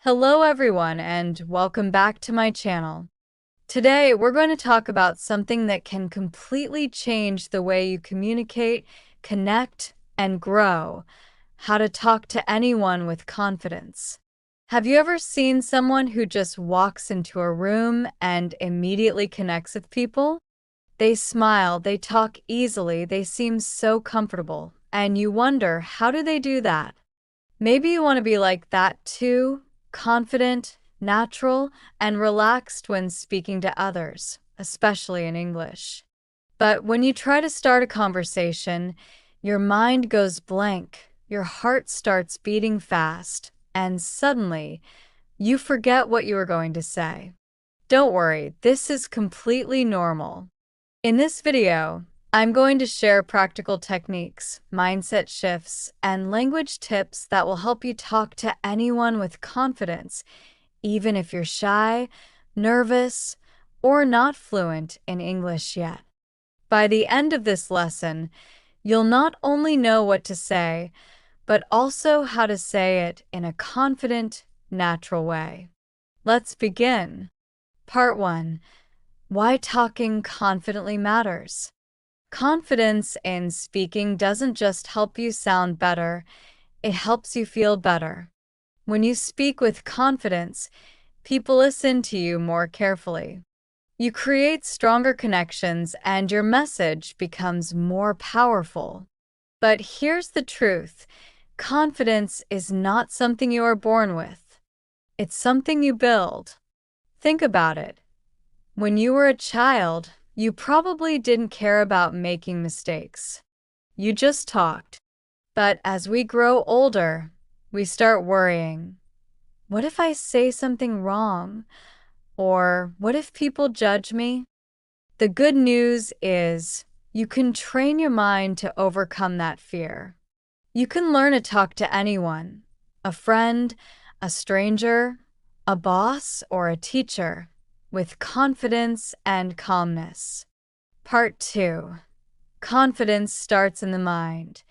Hello everyone and welcome back to my channel. Today we're going to talk about something that can completely change the way you communicate, connect, and grow. How to talk to anyone with confidence. Have you ever seen someone who just walks into a room and immediately connects with people? They smile, they talk easily, they seem so comfortable, and you wonder, how do they do that? Maybe you want to be like that too, confident, natural, and relaxed when speaking to others, especially in English. But when you try to start a conversation, your mind goes blank, your heart starts beating fast, and suddenly, you forget what you were going to say. Don't worry, this is completely normal. In this video, I'm going to share practical techniques, mindset shifts, and language tips that will help you talk to anyone with confidence, even if you're shy, nervous, or not fluent in English yet. By the end of this lesson, you'll not only know what to say, but also how to say it in a confident, natural way. Let's begin. Part 1. Why talking confidently matters. Confidence in speaking doesn't just help you sound better, it helps you feel better. When you speak with confidence, people listen to you more carefully. You create stronger connections and your message becomes more powerful. But here's the truth. Confidence is not something you are born with. It's something you build. Think about it. When you were a child, you probably didn't care about making mistakes. You just talked. But as we grow older, we start worrying. What if I say something wrong? Or what if people judge me? The good news is you can train your mind to overcome that fear. You can learn to talk to anyone, a friend, a stranger, a boss, or a teacher, with confidence and calmness. Part 2. Confidence starts in the mind.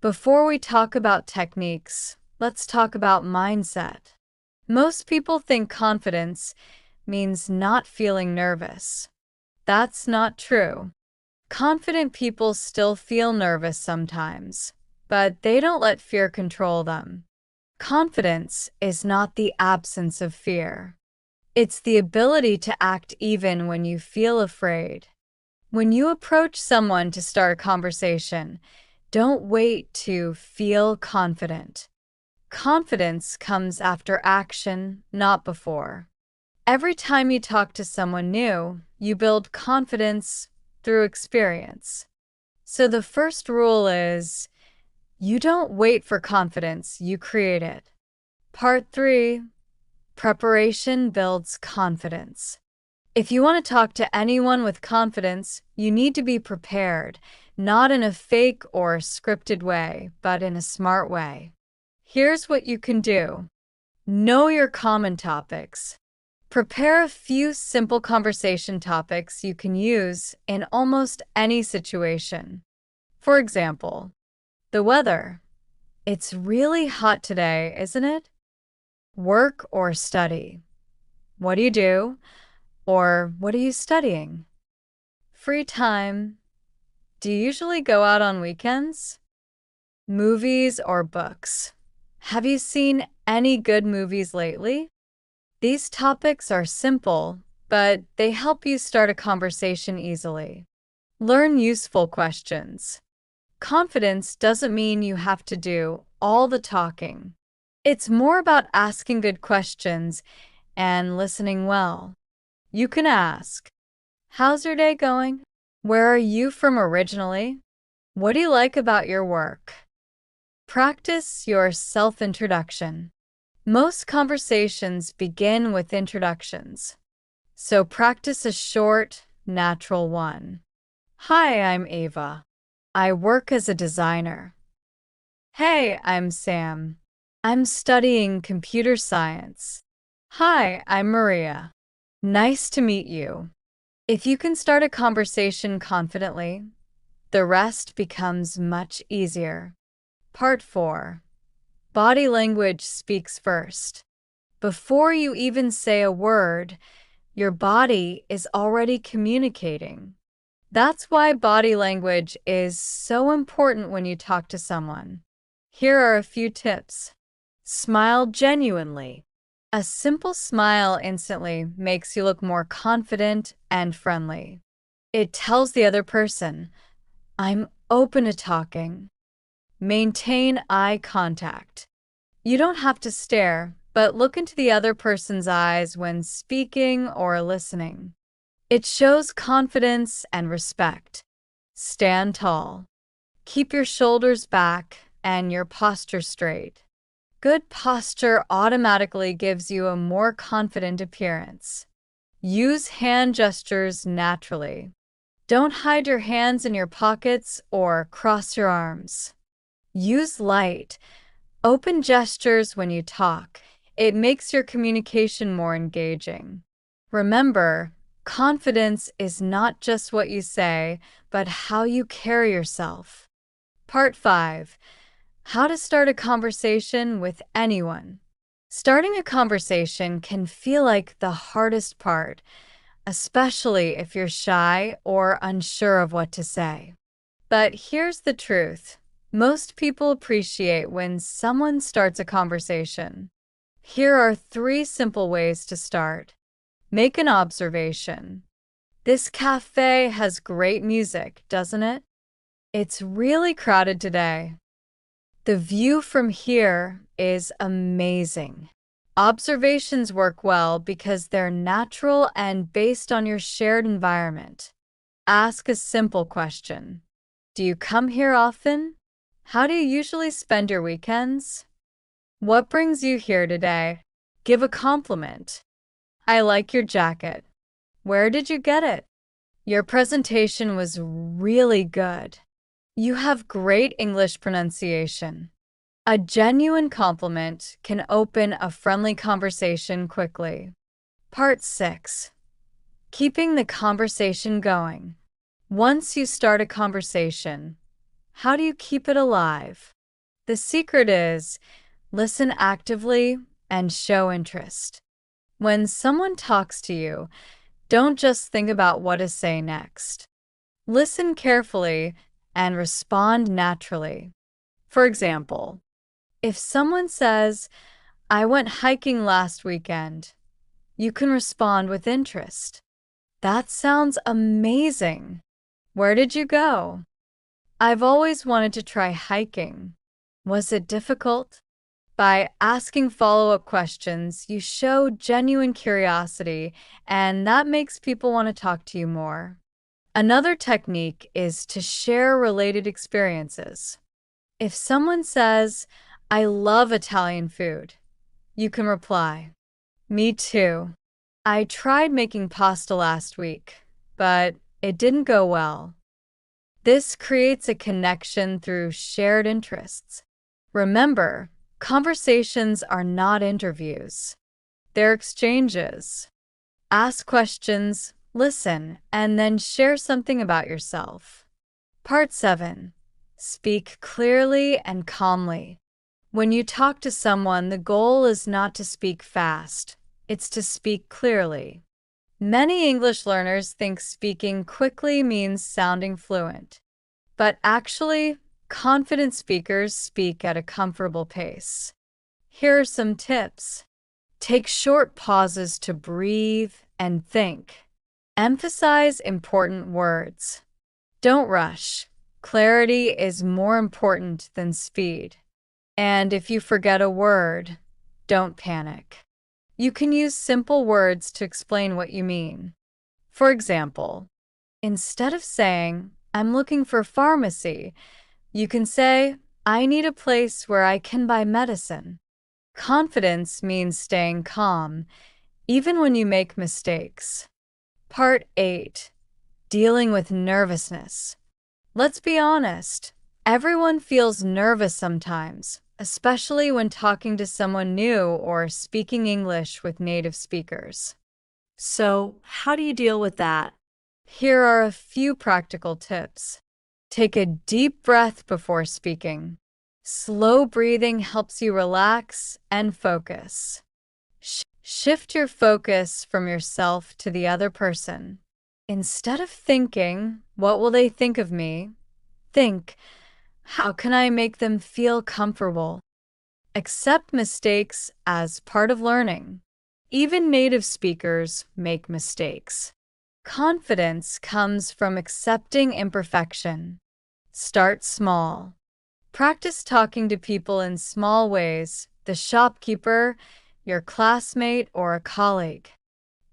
Before we talk about techniques, let's talk about mindset. Most people think confidence means not feeling nervous. That's not true. Confident people still feel nervous sometimes, but they don't let fear control them. Confidence is not the absence of fear. It's the ability to act even when you feel afraid. When you approach someone to start a conversation, don't wait to feel confident. Confidence comes after action, not before. Every time you talk to someone new, you build confidence through experience. So the first rule is, you don't wait for confidence, you create it. Part 3. Preparation builds confidence. If you want to talk to anyone with confidence, you need to be prepared, not in a fake or scripted way, but in a smart way. Here's what you can do. Know your common topics. Prepare a few simple conversation topics you can use in almost any situation. For example, the weather. It's really hot today, isn't it? Work or study. What do you do? Or what are you studying? Free time. Do you usually go out on weekends? Movies or books. Have you seen any good movies lately? These topics are simple, but they help you start a conversation easily. Learn useful questions. Confidence doesn't mean you have to do all the talking. It's more about asking good questions and listening well. You can ask, how's your day going? Where are you from originally? What do you like about your work? Practice your self-introduction. Most conversations begin with introductions, so practice a short, natural one. Hi, I'm Ava. I work as a designer. Hey, I'm Sam. I'm studying computer science. Hi, I'm Maria. Nice to meet you. If you can start a conversation confidently, the rest becomes much easier. Part 4. Body language speaks first. Before you even say a word, your body is already communicating. That's why body language is so important when you talk to someone. Here are a few tips. Smile genuinely. A simple smile instantly makes you look more confident and friendly. It tells the other person, I'm open to talking. Maintain eye contact. You don't have to stare, but look into the other person's eyes when speaking or listening. It shows confidence and respect. Stand tall. Keep your shoulders back and your posture straight. Good posture automatically gives you a more confident appearance. Use hand gestures naturally. Don't hide your hands in your pockets or cross your arms. Use light, open gestures when you talk. It makes your communication more engaging. Remember, confidence is not just what you say, but how you carry yourself. Part 5. How to start a conversation with anyone. Starting a conversation can feel like the hardest part, especially if you're shy or unsure of what to say. But here's the truth. Most people appreciate when someone starts a conversation. Here are 3 simple ways to start. Make an observation. This cafe has great music, doesn't it? It's really crowded today. The view from here is amazing. Observations work well because they're natural and based on your shared environment. Ask a simple question. Do you come here often? How do you usually spend your weekends? What brings you here today? Give a compliment. I like your jacket. Where did you get it? Your presentation was really good. You have great English pronunciation. A genuine compliment can open a friendly conversation quickly. Part 6. Keeping the conversation going. Once you start a conversation, how do you keep it alive? The secret is listen actively and show interest. When someone talks to you, don't just think about what to say next. Listen carefully and respond naturally. For example, if someone says, I went hiking last weekend, you can respond with interest. That sounds amazing. Where did you go? I've always wanted to try hiking. Was it difficult? By asking follow-up questions, you show genuine curiosity, and that makes people want to talk to you more. Another technique is to share related experiences. If someone says, I love Italian food, you can reply, me too. I tried making pasta last week, but it didn't go well. This creates a connection through shared interests. Remember, conversations are not interviews. They're exchanges. Ask questions, listen, and then share something about yourself. Part 7. Speak clearly and calmly. When you talk to someone, the goal is not to speak fast. It's to speak clearly. Many English learners think speaking quickly means sounding fluent. But actually, confident speakers speak at a comfortable pace. Here are some tips. Take short pauses to breathe and think. Emphasize important words. Don't rush. Clarity is more important than speed. And if you forget a word, don't panic. You can use simple words to explain what you mean. For example, instead of saying, I'm looking for pharmacy, you can say, I need a place where I can buy medicine. Confidence means staying calm, even when you make mistakes. Part 8. Dealing with nervousness. Let's be honest. Everyone feels nervous sometimes, especially when talking to someone new or speaking English with native speakers. So, how do you deal with that? Here are a few practical tips. Take a deep breath before speaking. Slow breathing helps you relax and focus. Shift your focus from yourself to the other person. Instead of thinking, "What will they think of me?" think, "How can I make them feel comfortable?" Accept mistakes as part of learning. Even native speakers make mistakes. Confidence comes from accepting imperfection. Start small. Practice talking to people in small ways, the shopkeeper, your classmate, or a colleague.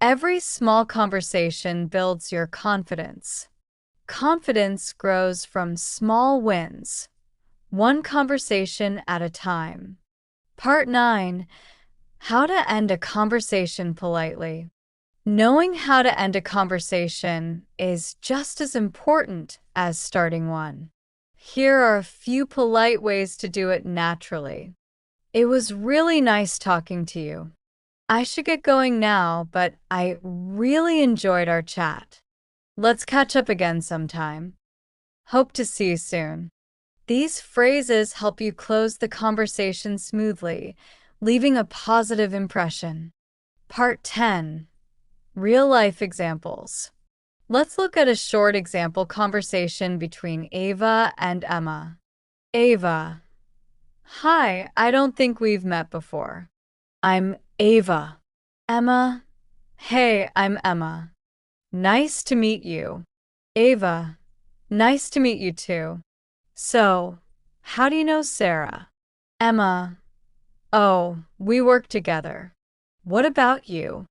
Every small conversation builds your confidence. Confidence grows from small wins, one conversation at a time. Part 9. How to end a conversation politely. Knowing how to end a conversation is just as important as starting one. Here are a few polite ways to do it naturally. It was really nice talking to you. I should get going now, but I really enjoyed our chat. Let's catch up again sometime. Hope to see you soon. These phrases help you close the conversation smoothly, leaving a positive impression. Part 10. Real-life examples. Let's look at a short example conversation between Ava and Emma. Ava: "Hi, I don't think we've met before." "I'm Ava." Emma: "Hey, I'm Emma. Nice to meet you." Ava: "Nice to meet you too. So, how do you know Sarah?" Emma: "Oh, we work together." "What about you?"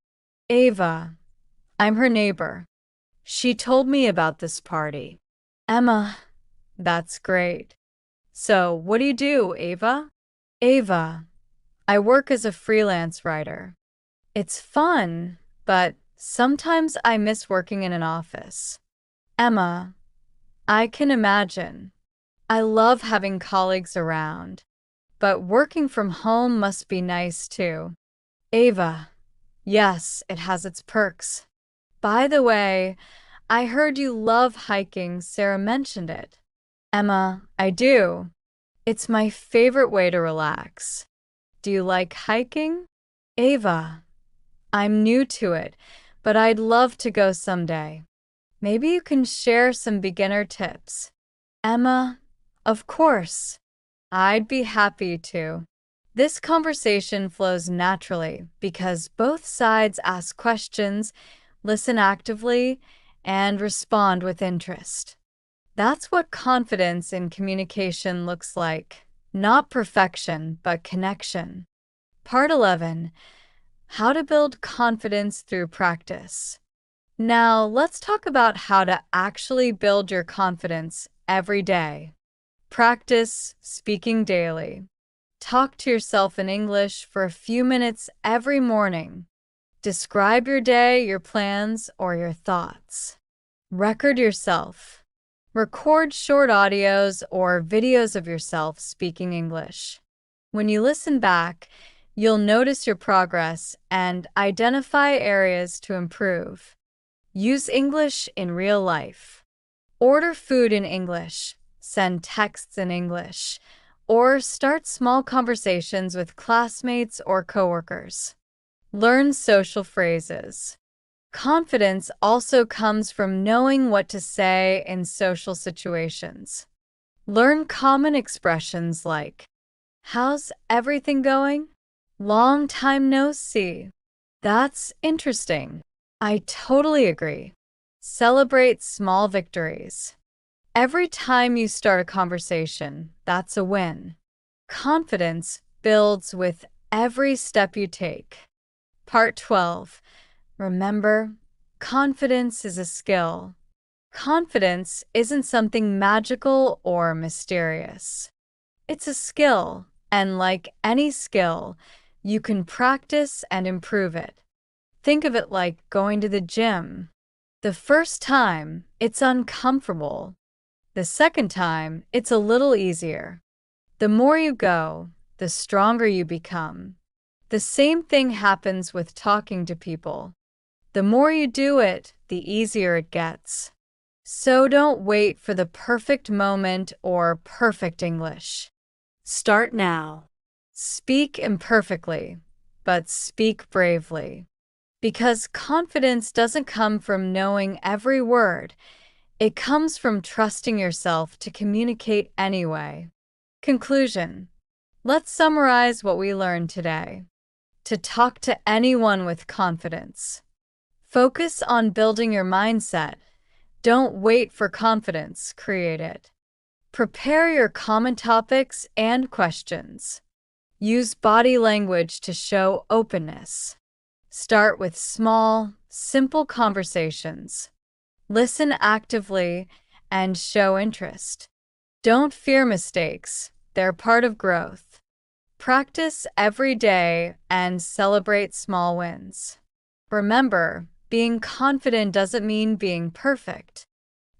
Ava: "I'm her neighbor. She told me about this party." Emma: "That's great. So, what do you do, Ava?" Ava: "I work as a freelance writer. It's fun, but sometimes I miss working in an office." Emma: "I can imagine. I love having colleagues around, but working from home must be nice too." Ava: "Yes, it has its perks. By the way, I heard you love hiking. Sarah mentioned it." Emma: "I do. It's my favorite way to relax. Do you like hiking?" Ava: "I'm new to it, but I'd love to go someday. Maybe you can share some beginner tips." Emma: "Of course. I'd be happy to." This conversation flows naturally because both sides ask questions, listen actively, and respond with interest. That's what confidence in communication looks like. Not perfection, but connection. Part 11. How to build confidence through practice. Now, let's talk about how to actually build your confidence every day. Practice speaking daily. Talk to yourself in English for a few minutes every morning. Describe your day, your plans, or your thoughts. Record yourself. Record short audios or videos of yourself speaking English. When you listen back, you'll notice your progress and identify areas to improve. Use English in real life. Order food in English, send texts in English, or start small conversations with classmates or coworkers. Learn social phrases. Confidence also comes from knowing what to say in social situations. Learn common expressions like, "How's everything going?" "Long time no see." "That's interesting." "I totally agree." Celebrate small victories. Every time you start a conversation, that's a win. Confidence builds with every step you take. Part 12. Remember, confidence is a skill. Confidence isn't something magical or mysterious. It's a skill, and like any skill, you can practice and improve it. Think of it like going to the gym. The first time, it's uncomfortable. The second time, it's a little easier. The more you go, the stronger you become. The same thing happens with talking to people. The more you do it, the easier it gets. So don't wait for the perfect moment or perfect English. Start now. Speak imperfectly. but speak bravely. Because confidence doesn't come from knowing every word, it comes from trusting yourself to communicate anyway. Conclusion. Let's summarize what we learned today. To talk to anyone with confidence. Focus on building your mindset. Don't wait for confidence, create it. Prepare your common topics and questions. Use body language to show openness. Start with small, simple conversations. Listen actively and show interest. Don't fear mistakes, they're part of growth. Practice every day and celebrate small wins. Remember, being confident doesn't mean being perfect.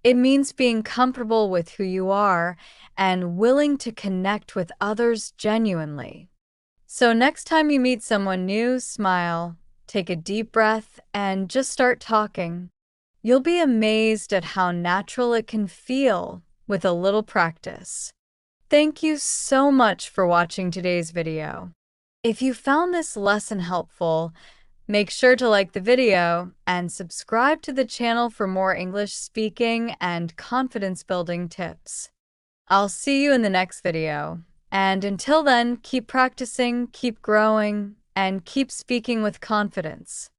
It means being comfortable with who you are and willing to connect with others genuinely. So next time you meet someone new, smile, take a deep breath, and just start talking. You'll be amazed at how natural it can feel with a little practice. Thank you so much for watching today's video. If you found this lesson helpful, make sure to like the video and subscribe to the channel for more English speaking and confidence building tips. I'll see you in the next video. And until then, keep practicing, keep growing, and keep speaking with confidence.